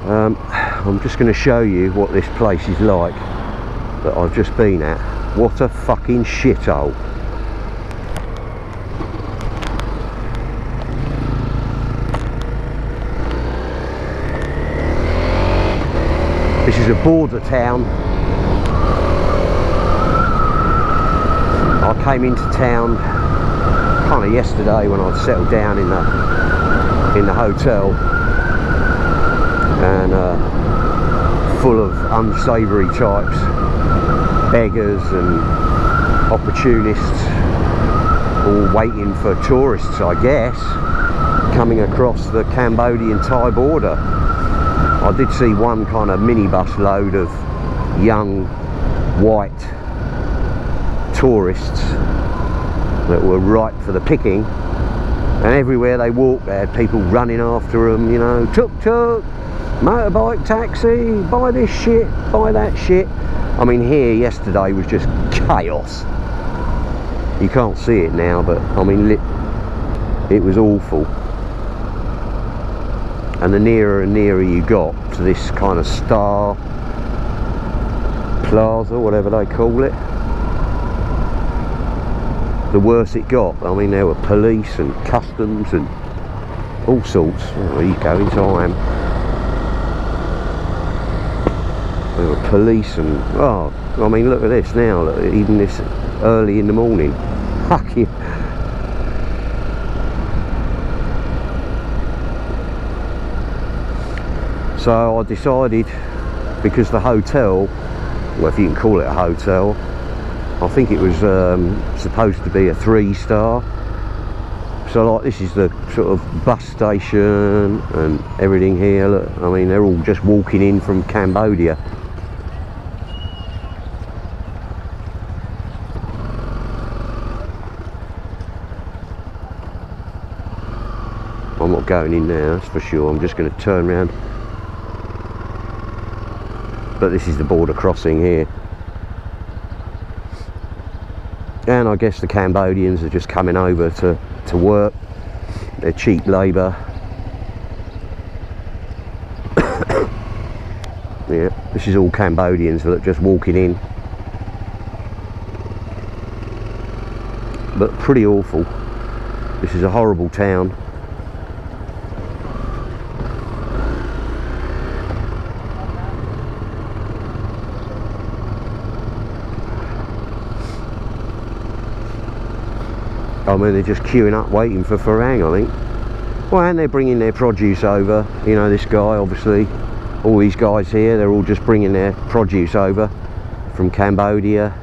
I'm just going to show you what this place is like that I've just been at. What a fucking shithole. This is a border town. I came into town kind of yesterday when I'd settled down in the hotel, and full of unsavoury types, beggars and opportunists, all waiting for tourists, I guess, coming across the Cambodian Thai border. I did see one kind of minibus load of young white tourists that were ripe for the picking, and everywhere they walked they had people running after them, you know, tuk-tuk, motorbike, taxi, buy this shit, buy that shit. I mean, here yesterday was just chaos. You can't see it now, but I mean, it was awful. And the nearer and nearer you got to this kind of Star Plaza, whatever they call it, the worse it got. I mean, there were police and customs and all sorts. Oh, there you go, in time. There were police and, oh, I mean, look at this now, look, even this early in the morning. Fuck you. So I decided, because the hotel, well, if you can call it a hotel, I think it was supposed to be a 3-star. So like, this is the sort of bus station and everything here. Look, I mean, they're all just walking in from Cambodia. I'm not going in there, that's for sure. I'm just going to turn around. But this is the border crossing here, and I guess the Cambodians are just coming over to work. They're cheap labour. Yeah, this is all Cambodians that are just walking in, but pretty awful. This is a horrible town. I mean, they're just queuing up waiting for Farang, I think. Well, and they're bringing their produce over. You know, this guy, obviously, all these guys here, they're all just bringing their produce over from Cambodia.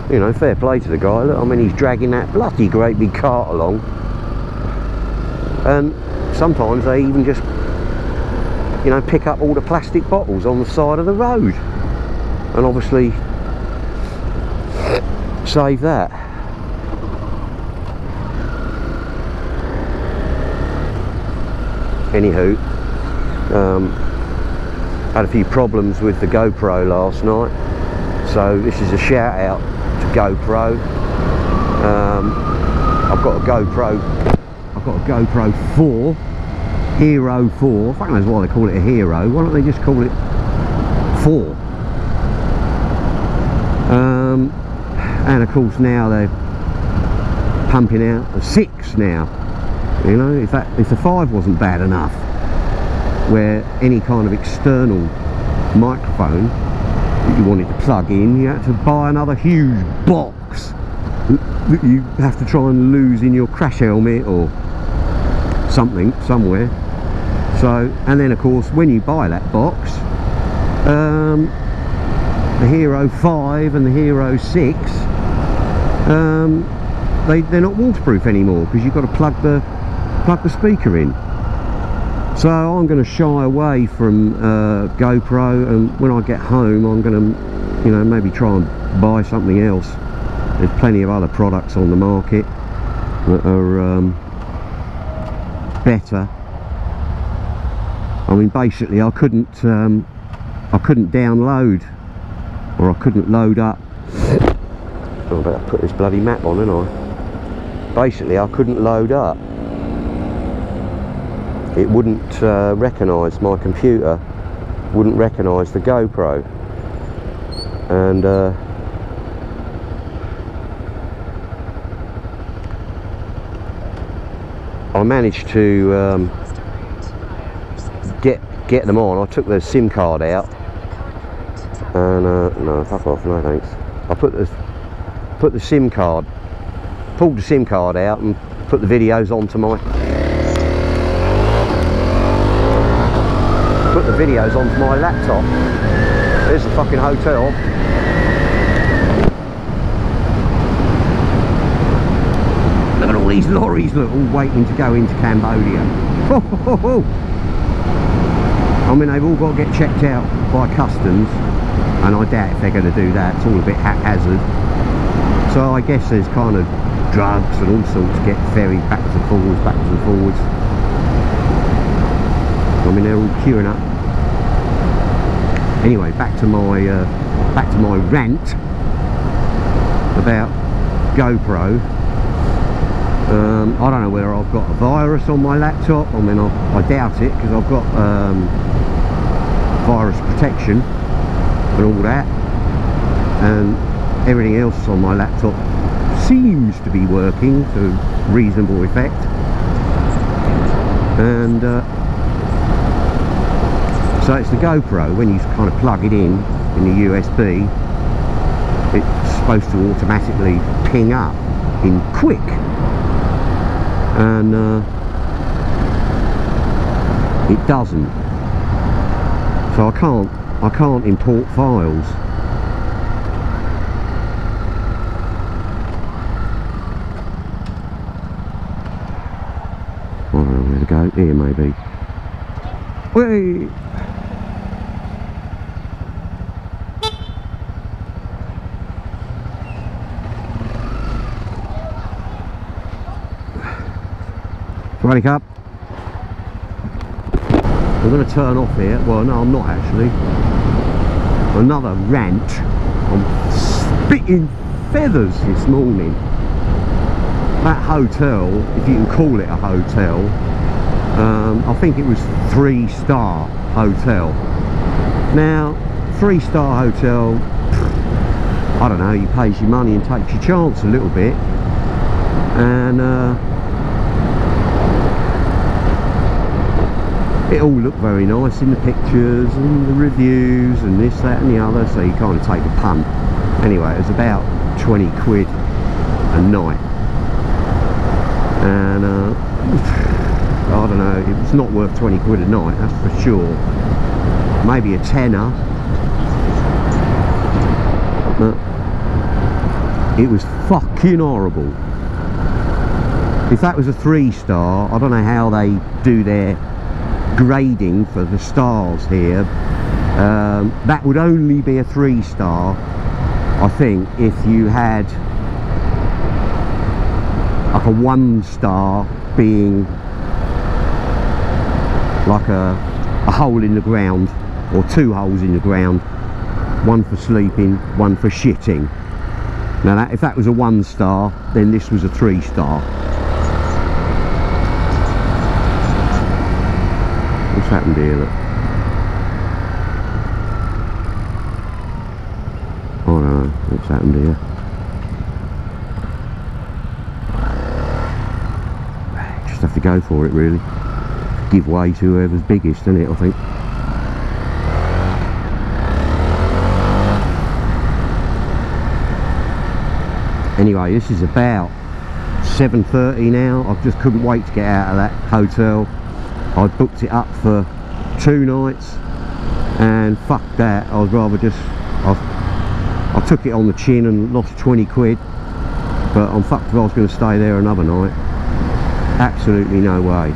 You know, fair play to the guy. Look, I mean, he's dragging that bloody great big cart along. And sometimes they even just, you know, pick up all the plastic bottles on the side of the road. And obviously save that. Anywho, had a few problems with the GoPro last night, so this is a shout out to GoPro. I've got a GoPro 4, Hero 4. I don't know why they call it a Hero. Why don't they just call it 4? And of course now they're pumping out a 6 now. You know, if the 5 wasn't bad enough, where any kind of external microphone that you wanted to plug in, you had to buy another huge box that you have to try and lose in your crash helmet or something somewhere. So, and then of course when you buy that box, the Hero 5 and the Hero 6, they're not waterproof anymore, because you've got to plug the speaker in. So I'm going to shy away from GoPro, and when I get home I'm going to, you know, maybe try and buy something else. There's plenty of other products on the market that are better. I mean, basically I couldn't download, or I couldn't load up. Oh, I better put this bloody map on, ain't I? Basically I couldn't load up it wouldn't recognise, my computer wouldn't recognise the GoPro, and I managed to get them on. I took the SIM card out, and no, fuck off, no thanks. I put the SIM card, pulled the SIM card out and put the videos onto my laptop. There's the fucking hotel. Look at all these lorries, look, all waiting to go into Cambodia. I mean, they've all got to get checked out by customs, and I doubt if they're going to do that. It's all a bit haphazard. So I guess there's kind of drugs and all sorts get ferried backwards and forwards. I mean, they're all queuing up. Anyway, back to my rant about GoPro. I don't know whether I've got a virus on my laptop. I mean, I doubt it, because I've got virus protection and all that, and everything else on my laptop seems to be working to reasonable effect. And so it's the GoPro. When you kind of plug it in the USB, it's supposed to automatically ping up in quick, and it doesn't. So I can't import files. I don't know where to go. Here maybe. Whee! Wake up. I'm going to turn off here. Well, no, I'm not actually. Another rant. I'm spitting feathers this morning. That hotel, if you can call it a hotel, I think it was 3-star hotel. Now, 3-star hotel, I don't know, you pays your money and takes your chance a little bit, and it all looked very nice in the pictures and the reviews and this, that and the other, so you kind of take a punt. Anyway, it was about 20 quid a night, and I don't know, it was not worth 20 quid a night, that's for sure. Maybe a tenner, but it was fucking horrible. If that was a 3-star, I don't know how they do their grading for the stars here. That would only be a 3-star, I think, if you had like a 1-star being like a hole in the ground, or 2 holes in the ground, one for sleeping, one for shitting. Now if that was a 1-star, then this was a 3-star. What's happened here, look? I don't know what's happened here. Just have to go for it, really. Give way to whoever's biggest, isn't it, I think. Anyway, this is about 7:30 now. I just couldn't wait to get out of that hotel. I booked it up for 2 nights, and fuck that, I'd rather just, I took it on the chin and lost 20 quid, but I'm fucked if I was going to stay there another night. Absolutely no way.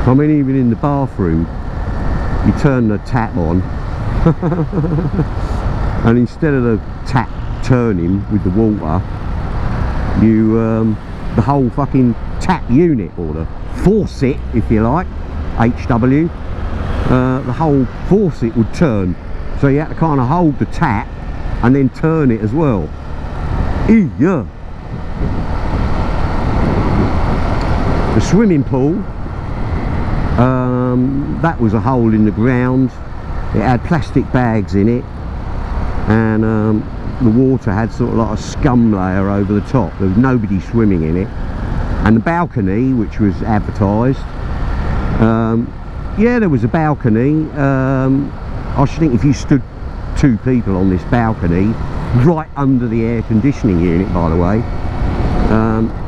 I mean, even in the bathroom, you turn the tap on, and instead of the tap turning with the water, you, the whole fucking tap unit, or the faucet, if you like, HW, the whole faucet would turn, so you had to kind of hold the tap and then turn it as well. Yeah. The swimming pool That was a hole in the ground. It had plastic bags in it, and the water had sort of like a scum layer over the top. There was nobody swimming in it. And the balcony, which was advertised, yeah, there was a balcony. I should think if you stood 2 people on this balcony, right under the air conditioning unit, by the way.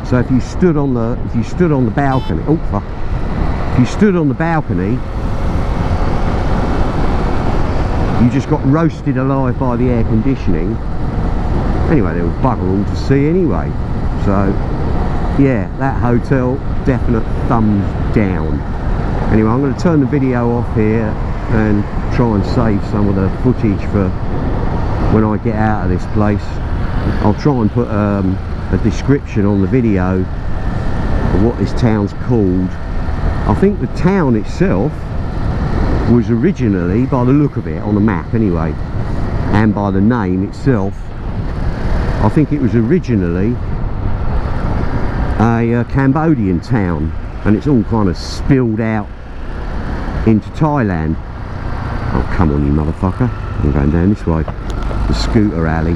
So if you stood on the balcony, oh fuck, if you stood on the balcony, you just got roasted alive by the air conditioning. Anyway, there was bugger all to see anyway. So yeah, that hotel, definite thumbs down. Anyway, I'm going to turn the video off here and try and save some of the footage for when I get out of this place. I'll try and put a description on the video of what this town's called. I think the town itself was originally, by the look of it on the map anyway, and by the name itself, I think it was originally a Cambodian town, and it's all kind of spilled out into Thailand. Oh, come on, you motherfucker. I'm going down this way, the scooter alley.